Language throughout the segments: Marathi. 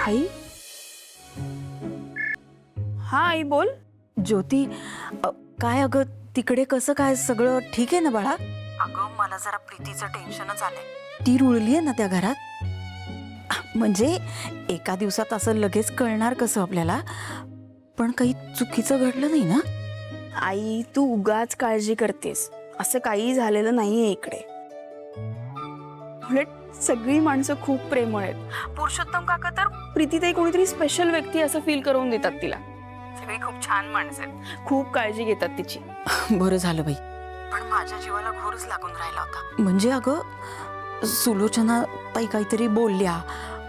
आई? हा आई बोल. ज्योती, काय अगं तिकडे कसं काय सगळं ठीक आहे ना बाळा? अगं मला जरा प्रीतीचं टेन्शनच आलंय. ती रुळलीये ना त्या घरात? म्हणजे एका दिवसात असं लगेच कळणार कसं आपल्याला? पण काही चुकीचं घडलं नाही ना? आई तू उगाच काळजी करतेस. असं काही झालेलं नाहीये इकडे. उलट सगळी माणसं खूप प्रेमळ आहेत. पुरुषोत्तम काका तर प्रीतीताई कोणीतरी स्पेशल व्यक्ती असं फील करून देतात तिला. सगळी खूप छान माणसं आहेत, खूप काळजी घेतात तिची. बरं झालं बाई, पण माझ्या जीवाला घोरच लागून राहिला होता. म्हणजे अगं सुलोचना ताई काहीतरी बोलल्या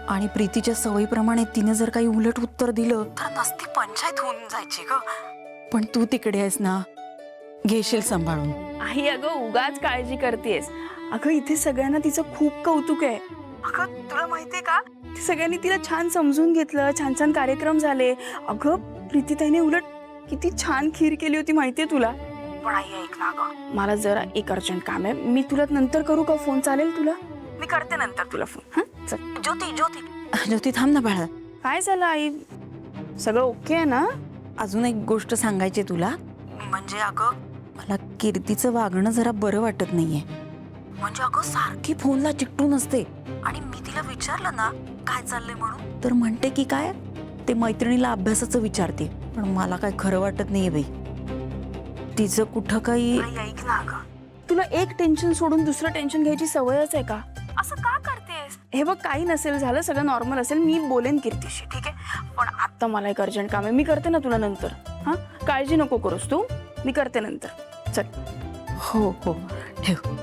आणि प्रीतीच्या सवयीप्रमाणे तिने जर काही उलट उत्तर दिलं तर नसती पंचायत होऊन जायची ग. पण तू तिकडे आहेस ना, घेशील सांभाळून. आई अगं उगाच काळजी करतेस. अगं इथे सगळ्यांना तिचं खूप कौतुक आहे. अगं तुला माहितीये का, सगळ्यांनी तिला छान समजून घेतलं, छान छान कार्यक्रम झाले. अगं प्रीतीताईने उलट किती छान खीर केली होती माहितीये तुला. पण आई ऐक ना गं, मला जरा एक अर्जंट काम आहे. मी तुला नंतर करू का फोन? चालेल तुला? मी करते नंतर तुला फोन. हा चल. ज्योती ज्योती ज्योती थांब ना बाळा. काय झालं आई? सगळं ओके आहे ना? अजून एक गोष्ट सांगायची तुला. म्हणजे अगं मला कीर्तीचं वागणं जरा बरं वाटत नाहीये. म्हणजे अगं सारखी फोनला चिकटून असते आणि मी तिला विचारलं ना काय चाललंय म्हणून तर म्हणते की काय ते मैत्रिणीला अभ्यासाचं विचारते. पण मला काय खरं वाटत नाहीये बाई. तिचं कुठं काही. ऐक ना अगं, तुला एक टेन्शन सोडून दुसरं टेन्शन घ्यायची सवयच आहे का? असं का करतेस? हे बघ काही नसेल झालं, सगळं नॉर्मल असेल. मी बोलेन कीर्तीशी, ठीक आहे? पण आता मला एक अर्जंट काम आहे. मी करते ना तुला नंतर. हा काळजी नको करूस तू, मी करते नंतर. चल. हो हो ठेव.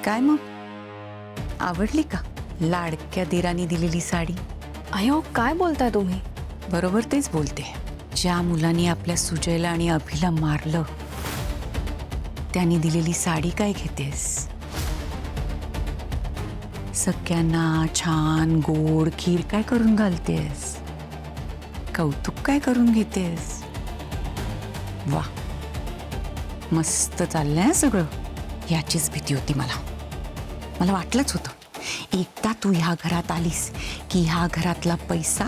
काय मग आवडली का लाडक्या दिराने दिलेली साडी? अयो काय बोलताय तुम्ही? बरोबर तेच बोलते. ज्या मुलांनी आपल्या सुजयला आणि अभिला मारलं त्यांनी दिलेली साडी काय घेतेस? सगळ्यांना छान गोड खीर काय करून घालतेस? कौतुक काय करून घेतेस? वा मस्त चाललंय सगळं. याचीच भीती होती मला वाटलंच होतं एकदा तू ह्या घरात आलीस की ह्या घरातला पैसा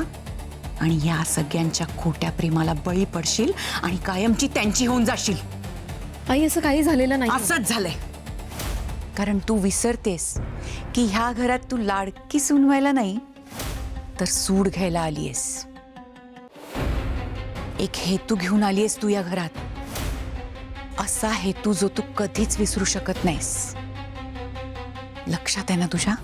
आणि या सगळ्यांच्या खोट्या प्रेमाला बळी पडशील आणि कायमची त्यांची होऊन जाशील. आई असं काही झालेलं नाही. असंच झालंय. कारण तू विसरतेस की ह्या घरात तू लाडकी सून व्हायला नाही तर सूड घ्यायला आलीयस. एक हेतू घेऊन आलीयस तू या घरात. असा हेतू जो तू कधीच विसरू शकत नाहीस. लक्षात आहे ना तुझ्या?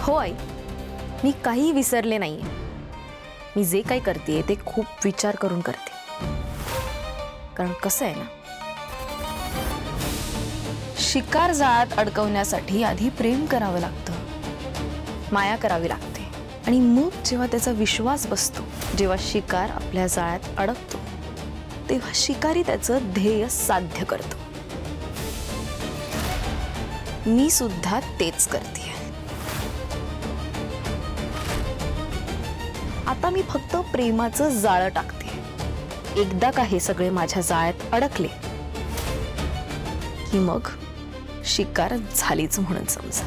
हो आई, मी काही विसरले नाहीये. मी जे काही करते ते खूप विचार करून करते. कारण कसं आहे ना, शिकार जाळ्यात अडकवण्यासाठी आधी प्रेम करावं लागतं, माया करावी लागते आणि मग जेव्हा त्याचा विश्वास बसतो, जेव्हा शिकार आपल्या जाळ्यात अडकतो तेव्हा शिकारी त्याचं ध्येय साध्य करतो. मी सुद्धा तेच करते. आता मी फक्त प्रेमाचं जाळं टाकते. एकदा का हे सगळे माझ्या जाळ्यात अडकले की मग शिकार झालीच म्हणून समजा.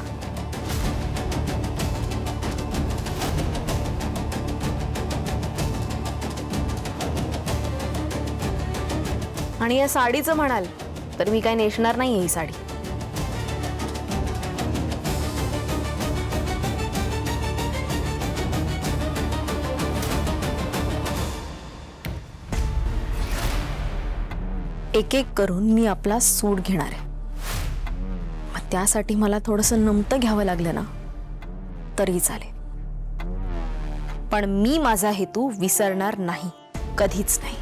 आणि या साडीचं म्हणाल तर मी काय नेसणार नाहीये ही साडी. एक एक करून मी आपला सूड घेणार आहे. मग त्यासाठी मला थोडंसं नमतं घ्यावं लागलं ना तरी चालेल. पण मी माझा हेतू विसरणार नाही, कधीच नाही.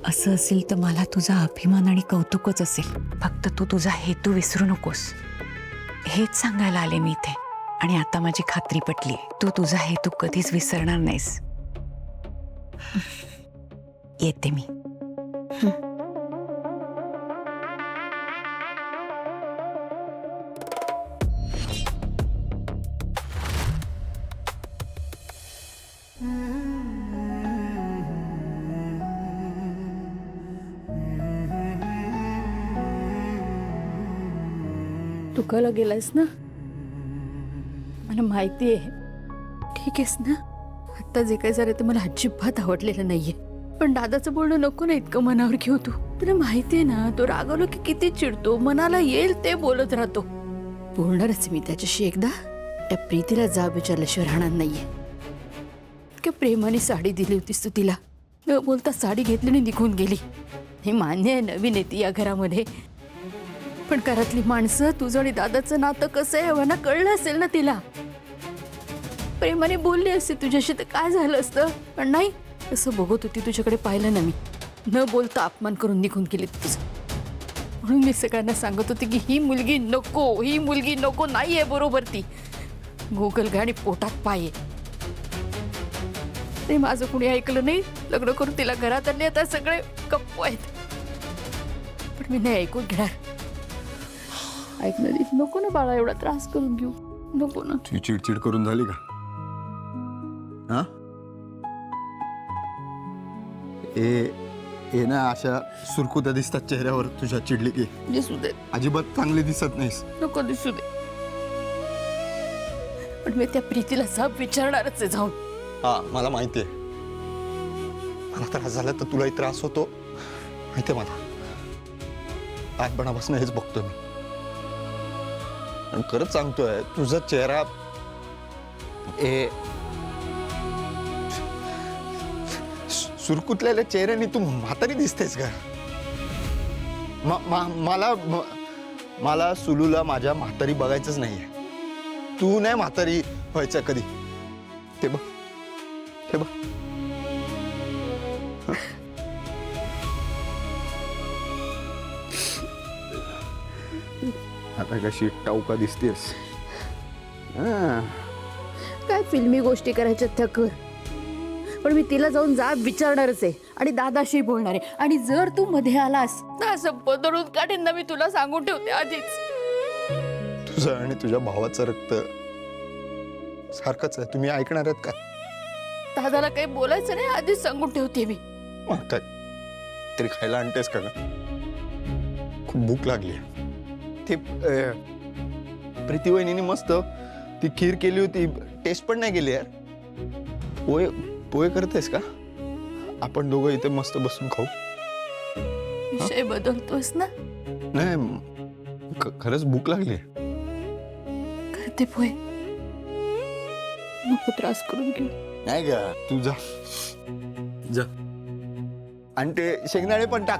असं असेल तर मला तुझा अभिमान आणि कौतुकच असेल. फक्त तू तुझा हेतू विसरू नकोस, हेच सांगायला आले मी इथे. आणि आता माझी खात्री पटली, तू तुझा हेतू कधीच विसरणार नाहीस. येते मी. तू कला गेलायस ना, मला माहिती आहे. ठीक आहेस ना? आता जे काही झालं ते मला अजिबात आवडलेलं नाहीये. पण दादाचं बोलणं नको ना इतकं मनावर घेऊ तू. तुला माहिती आहे ना, तो रागवलो की किती चिडतो, मनाला येईल ते बोलत राहतो. बोलणारच मी त्याच्याशी एकदा. त्या प्रीतीला जाब विचारल्याशिवाय राहणार नाहीये. इतक्या प्रेमाने साडी दिली होतीस तू तिला, न बोलता साडी घेतली आणि निघून गेली. हे मान्य आहे, नवीन आहे ती या घरामध्ये. पण घरातली माणसं, तुझं आणि दादाचं नातं कसं आहे मला कळलं असेल ना तिला. प्रेमाने बोलली असते तुझ्याशी तर काय झालं असतं. पण नाही, असं बघत होती तुझ्याकडे पाहिलं ना मी, न बोलता अपमान करून निघून गेली तुझं. म्हणून मी सगळ्यांना सांगत होते की ही मुलगी नको, ही मुलगी नको. नाहीये बरोबर ती, गोगलगाय आणि पोटात पाय आहे. ते माझं कुणी ऐकलं नाही. लग्न करून तिला घरात आणले, आता सगळे गप्प आहेत. पण मी नाही ऐकून घेणार. ऐकणार नको ना बाळा, एवढा त्रास करून घेऊ नको ना. तुझी चिडचिड करून झाली का? हा ए ना अशा सुरकुत्या दिसतात चेहऱ्यावर तुझ्या चिडली की. दिसू दे, अजिबात चांगली दिसत नाहीस. नको दिसू दे. पण मी त्या प्रीतीला जाब विचारणारच आहे जाऊन. हा मला माहितीये, मला त्रास झाला तर तुलाही त्रास होतो माहितीये मला. लहानपणापासून हेच बघतो मी. आणि खरंच सांगतोय, तुझा चेहरा सुरकुतलेल्या चेहऱ्याने तू म्हातारी दिसतेस का? मला सुलूला माझ्या म्हातारी बघायचंच नाहीये. तू नाही म्हातारी व्हायचं कधी. ते बघ, ते बघ. आता कशी टाऊका दिसतेस. काय फिल्मी गोष्टी करायच्या त्या कर. पण मी तिला जाऊन जाब विचारणारच आहे आणि दादाशी बोलणार आहे. आणि जर तू मध्ये आलास ना, असं बदलून काढेन ना मी, तुला सांगून ठेवते आधीच. तुझं आणि तुझ्या भावाचं रक्त सारखंच आहे. तुम्ही ऐकणार आहेत का? दादाला काही बोलायचं नाही, आधीच सांगून ठेवते मी. मग काय तरी खायला आणतेस का? खूप भूक लागली. ते प्रीती वहिनीने मस्त ती खीर केली होती, टेस्ट पण नाही केली यार. पोहे पोहे करतेस का? आपण दोघं इथे मस्त बसून खाऊ. विषय बदलतोस ना. नाही खरंच भूक लागली. करते पोहे, नको त्रास करून घेऊ. नाही का? तू जा जा. आणि ते शेंगदाणे पण टाक.